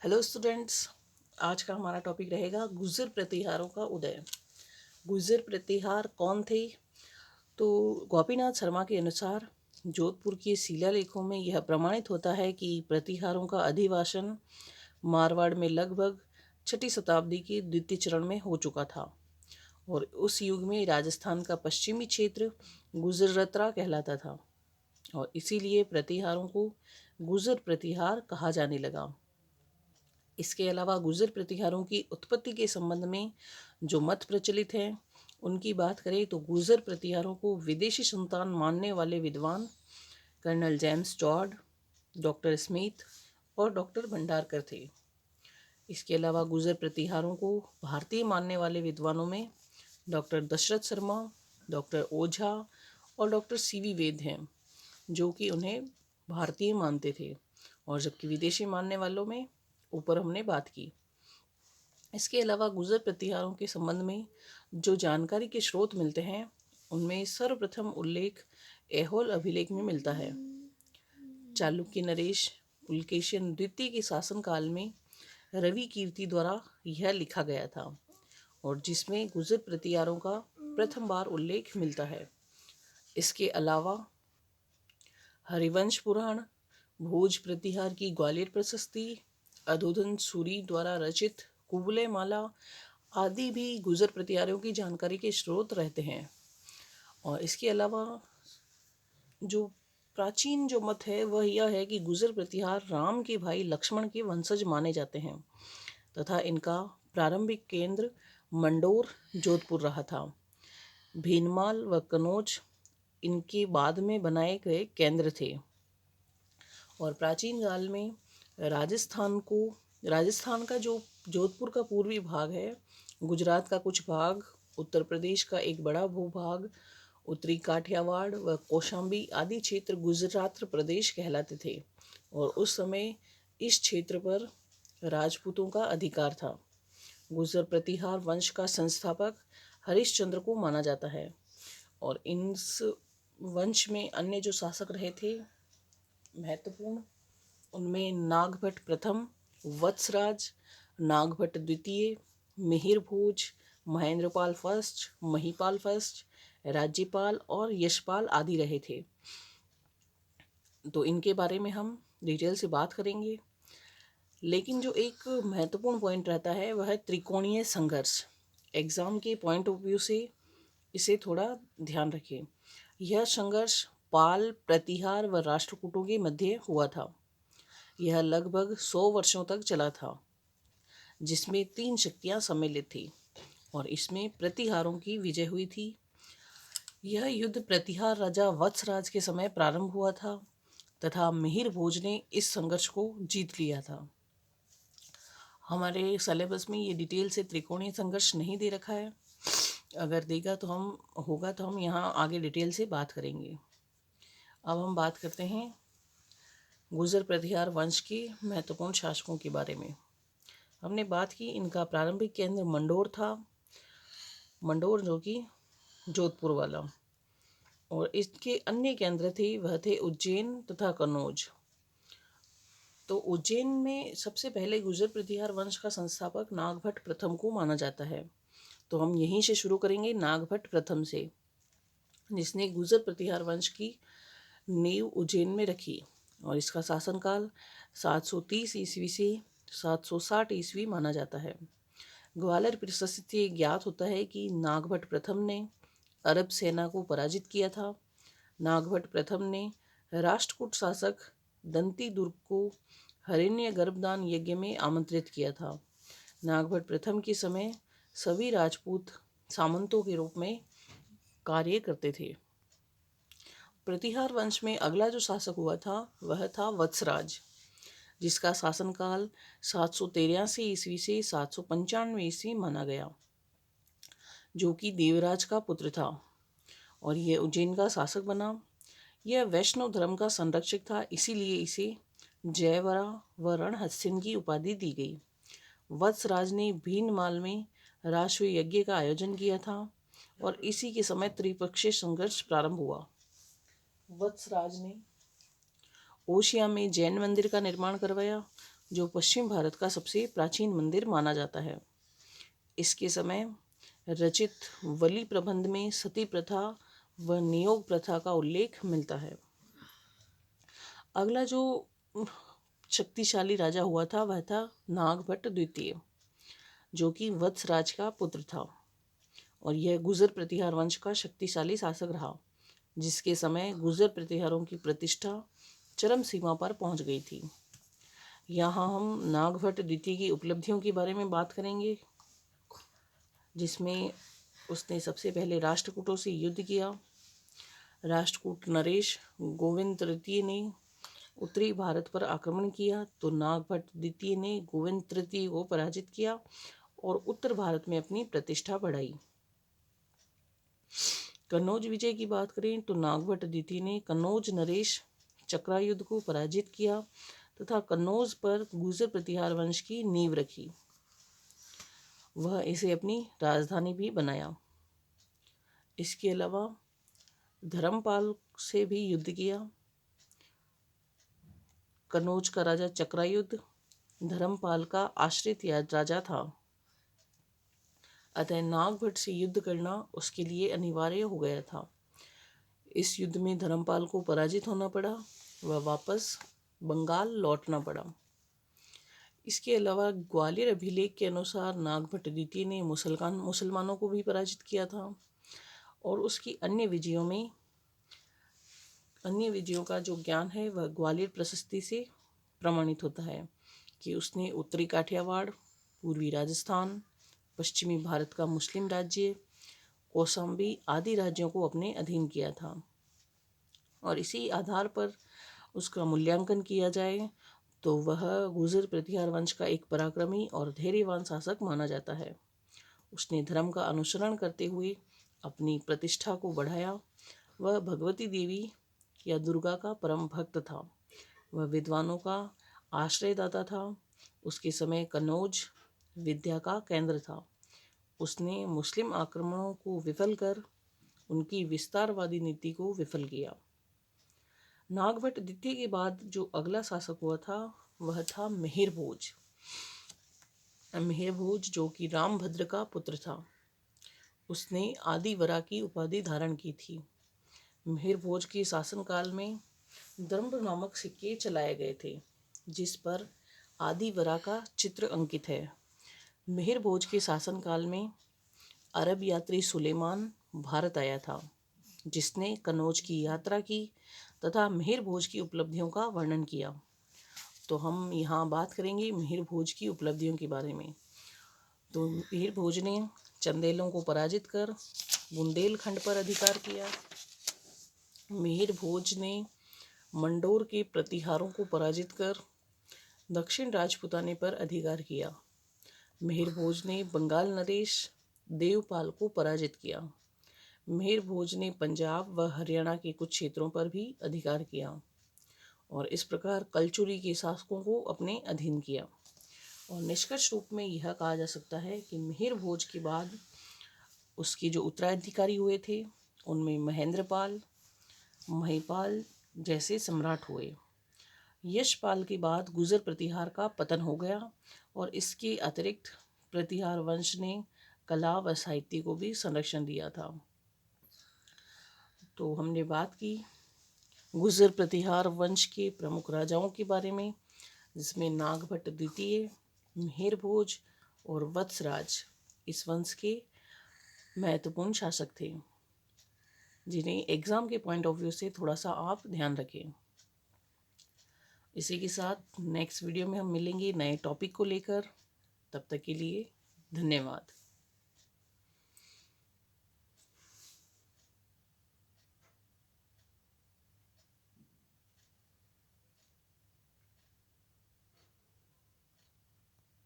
Hello students. आज का हमारा टॉपिक रहेगा गुर्जर प्रतिहारों का उदय। गुर्जर प्रतिहार कौन थे? तो गोपीनाथ शर्मा के अनुसार जोधपुर के शिलालेखों में यह प्रमाणित होता है कि प्रतिहारों का अधिवासन मारवाड़ में लगभग 6ठी शताब्दी के द्वितीय चरण में हो चुका था और उस युग में राजस्थान का पश्चिमी क्षेत्र गुजरतरा कहलाता था और इसीलिए प्रतिहारों को गुर्जर प्रतिहार कहा जाने लगा। इसके अलावा गुर्जर प्रतिहारों की उत्पत्ति के संबंध में जो मत प्रचलित हैं उनकी बात करें तो गुर्जर प्रतिहारों को विदेशी संतान मानने वाले विद्वान colonel James Tod, doctor Smith और डॉक्टर भंडारकर थे। इसके अलावा गुर्जर प्रतिहारों को भारतीय मानने वाले विद्वानों में डॉक्टर दशरथ शर्मा, डॉक्टर ओझा और डॉक्टर सीवी वेद हैं, जो कि उन्हें भारतीय मानते थे, और जबकि विदेशी मानने वालों में ऊपर हमने बात की। इसके अलावा गुर्जर प्रतिहारों के संबंध में जो जानकारी के स्रोत मिलते हैं उनमें सर्वप्रथम उल्लेख ऐहोल अभिलेख में मिलता है। चालुक्य नरेश पुलकेशिन द्वितीय के शासनकाल में रवि कीर्ति द्वारा यह लिखा गया था और जिसमें गुर्जर प्रतिहारों का प्रथम बार उल्लेख मिलता है। इसके अलावा हरिवंश पुराण, भोज प्रतिहार की ग्वालियर प्रशस्ति, अधोधन सूरी द्वारा रचित कुबले माला आदि भी गुर्जर प्रतिहारों की जानकारी के स्रोत रहते हैं। और इसके अलावा जो प्राचीन जो मत है वह यह है कि गुर्जर प्रतिहार राम के भाई लक्ष्मण के वंशज माने जाते हैं तथा इनका प्रारंभिक केंद्र मंडोर जोधपुर रहा था। भीनमाल व कनौज इनके बाद में बनाए गए केंद्र थे और प्राचीन काल में राजस्थान का जो जोधपुर का पूर्वी भाग है, गुजरात का कुछ भाग, उत्तर प्रदेश का एक बड़ा भूभाग, उत्तरी काठियावाड़ व कौशाम्बी आदि क्षेत्र गुजरात प्रदेश कहलाते थे और उस समय इस क्षेत्र पर राजपूतों का अधिकार था। गुर्जर प्रतिहार वंश का संस्थापक हरिश्चंद्र को माना जाता है और इस वंश में अन्य जो शासक रहे थे महत्वपूर्ण, उनमें नागभट्ट प्रथम, वत्सराज, नागभट्ट द्वितीय, मिहिर भोज, महेंद्रपाल फर्स्ट, महिपाल फर्स्ट, राज्यपाल और यशपाल आदि रहे थे। तो इनके बारे में हम डिटेल से बात करेंगे, लेकिन जो एक महत्वपूर्ण पॉइंट रहता है वह है त्रिकोणीय संघर्ष। एग्जाम के पॉइंट ऑफ व्यू से इसे थोड़ा ध्यान रखें। यह संघर्ष पाल, प्रतिहार व राष्ट्रकूटों के मध्य हुआ था। यह लगभग 100 वर्षों तक चला था, जिसमें 3 शक्तियां सम्मिलित थी और इसमें प्रतिहारों की विजय हुई थी। यह युद्ध प्रतिहार राजा वत्सराज के समय प्रारंभ हुआ था तथा मिहिर भोज ने इस संघर्ष को जीत लिया था। हमारे सिलेबस में ये डिटेल से त्रिकोणीय संघर्ष नहीं दे रखा है, अगर देगा तो हम यहाँ आगे डिटेल से बात करेंगे। अब हम बात करते हैं गुर्जर प्रतिहार वंश के महत्वपूर्ण शासकों के बारे में। हमने बात की इनका प्रारंभिक केंद्र मंडोर था, मंडोर जो कि जोधपुर वाला, और इसके अन्य केंद्र थे वह थे उज्जैन तथा कन्नौज। तो उज्जैन में सबसे पहले गुर्जर प्रतिहार वंश का संस्थापक नागभट्ट प्रथम को माना जाता है। तो हम यहीं से शुरू करेंगे नागभट्ट प्रथम से, जिसने गुर्जर प्रतिहार वंश की नींव उज्जैन में रखी और इसका शासनकाल 730 ईस्वी से 760 ईस्वी माना जाता है। ग्वालियर प्रशस्ति से ज्ञात होता है कि नागभट्ट प्रथम ने अरब सेना को पराजित किया था। नागभट्ट प्रथम ने राष्ट्रकूट शासक दंती दुर्ग को हरिण्य गर्भदान यज्ञ में आमंत्रित किया था। नागभट्ट प्रथम के समय सभी राजपूत सामंतों के रूप में कार्य करते थे। प्रतिहार वंश में अगला जो शासक हुआ था वह था वत्सराज, जिसका शासनकाल 783 ईस्वी से 795 ईस्वी माना गया, जो कि देवराज का पुत्र था और यह उज्जैन का शासक बना। यह वैष्णव धर्म का संरक्षक था, इसीलिए इसे जयवरा व रणहस्तिन की उपाधि दी गई। वत्सराज ने भीनमाल में राष्ट्रीय यज्ञ का आयोजन किया था और इसी के समय त्रिपक्षीय संघर्ष प्रारंभ हुआ। वत्सराज ने ओशिया में जैन मंदिर का निर्माण करवाया जो पश्चिम भारत का सबसे प्राचीन मंदिर माना जाता है। इसके समय रचित वली प्रबंध में सती प्रथा व नियोग प्रथा का उल्लेख मिलता है। अगला जो शक्तिशाली राजा हुआ था वह था नागभट्ट द्वितीय, जो कि वत्सराज का पुत्र था और यह गुर्जर प्रतिहार वंश का शक्तिशाली शासक रहा, जिसके समय गुर्जर प्रतिहारों की प्रतिष्ठा चरम सीमा पर पहुंच गई थी। यहाँ हम नागभट्ट द्वितीय की उपलब्धियों के बारे में बात करेंगे, जिसमें उसने सबसे पहले राष्ट्रकूटों से युद्ध किया। राष्ट्रकूट नरेश गोविंद तृतीय ने उत्तरी भारत पर आक्रमण किया तो नागभट्ट द्वितीय ने गोविंद तृतीय को पराजित किया और उत्तर भारत में अपनी प्रतिष्ठा बढ़ाई। कन्नौज विजय की बात करें तो नागभट्ट द्वितीय ने कन्नौज नरेश चक्रायुद्ध को पराजित किया तथा कन्नौज पर गुर्जर प्रतिहार वंश की नींव रखी। वह इसे अपनी राजधानी भी बनाया। इसके अलावा धर्मपाल से भी युद्ध किया। कन्नौज का राजा चक्रायुद्ध धर्मपाल का आश्रित राजा था, अतः नागभट्ट से युद्ध करना उसके लिए अनिवार्य हो गया था। इस युद्ध में धर्मपाल को पराजित होना पड़ा, वह वापस बंगाल लौटना पड़ा। इसके अलावा ग्वालियर अभिलेख के अनुसार नागभट्ट द्वितीय ने मुसलमानों को भी पराजित किया था और उसकी अन्य विजयों का जो ज्ञान है वह ग्वालियर प्रशस्ति से प्रमाणित होता है कि उसने उत्तरी काठियावाड़, पूर्वी राजस्थान, पश्चिमी भारत का मुस्लिम राज्य, कौशाम्बी आदि राज्यों को अपने अधीन किया था। और इसी आधार पर उसका मूल्यांकन किया जाए तो वह गुर्जर प्रतिहार वंश का एक पराक्रमी और धैर्यवान शासक माना जाता है। उसने धर्म का अनुसरण करते हुए अपनी प्रतिष्ठा को बढ़ाया। वह भगवती देवी या दुर्गा का परम भक्त था। वह विद्वानों का आश्रयदाता था। उसके समय कन्नौज विद्या का केंद्र था। उसने मुस्लिम आक्रमणों को विफल कर उनकी विस्तारवादी नीति को विफल किया। नागभट्ट द्वितीय के बाद जो अगला शासक हुआ था वह था मिहिर भोज। मिहिर भोज जो कि रामभद्र का पुत्र था, उसने आदिवरा की उपाधि धारण की थी। मिहिर भोज के शासनकाल में द्रंभ नामक सिक्के चलाए गए थे, जिस पर आदिवरा का चित्र अंकित है। मिहिर भोज के शासनकाल में अरब यात्री सुलेमान भारत आया था, जिसने कन्नौज की यात्रा की तथा मिहिर भोज की उपलब्धियों का वर्णन किया। तो हम यहाँ बात करेंगे मिहिर भोज की उपलब्धियों के बारे में। तो मिहिर भोज ने चंदेलों को पराजित कर बुंदेलखंड पर अधिकार किया। मिहिर भोज ने मंडोर के प्रतिहारों को पराजित कर दक्षिण राजपुताने पर अधिकार किया। मिहिर भोज ने बंगाल नरेश देवपाल को पराजित किया। मिहिर भोज ने पंजाब व हरियाणा के कुछ क्षेत्रों पर भी अधिकार किया और इस प्रकार कलचुरी के शासकों को अपने अधीन किया। और निष्कर्ष रूप में यह कहा जा सकता है कि मिहिर भोज के बाद उसके जो उत्तराधिकारी हुए थे उनमें महेंद्रपाल, महिपाल जैसे सम्राट हुए। यशपाल के बाद गुर्जर प्रतिहार का पतन हो गया और इसके अतिरिक्त प्रतिहार वंश ने कला व साहित्य को भी संरक्षण दिया था। तो हमने बात की गुर्जर प्रतिहार वंश के प्रमुख राजाओं के बारे में, जिसमें नागभट्ट द्वितीय, मिहिर भोज और वत्सराज इस वंश के महत्वपूर्ण शासक थे, जिन्हें एग्ज़ाम के पॉइंट ऑफ व्यू से थोड़ा सा आप ध्यान रखें। इसी के साथ नेक्स्ट वीडियो में हम मिलेंगे नए टॉपिक को लेकर। तब तक के लिए धन्यवाद।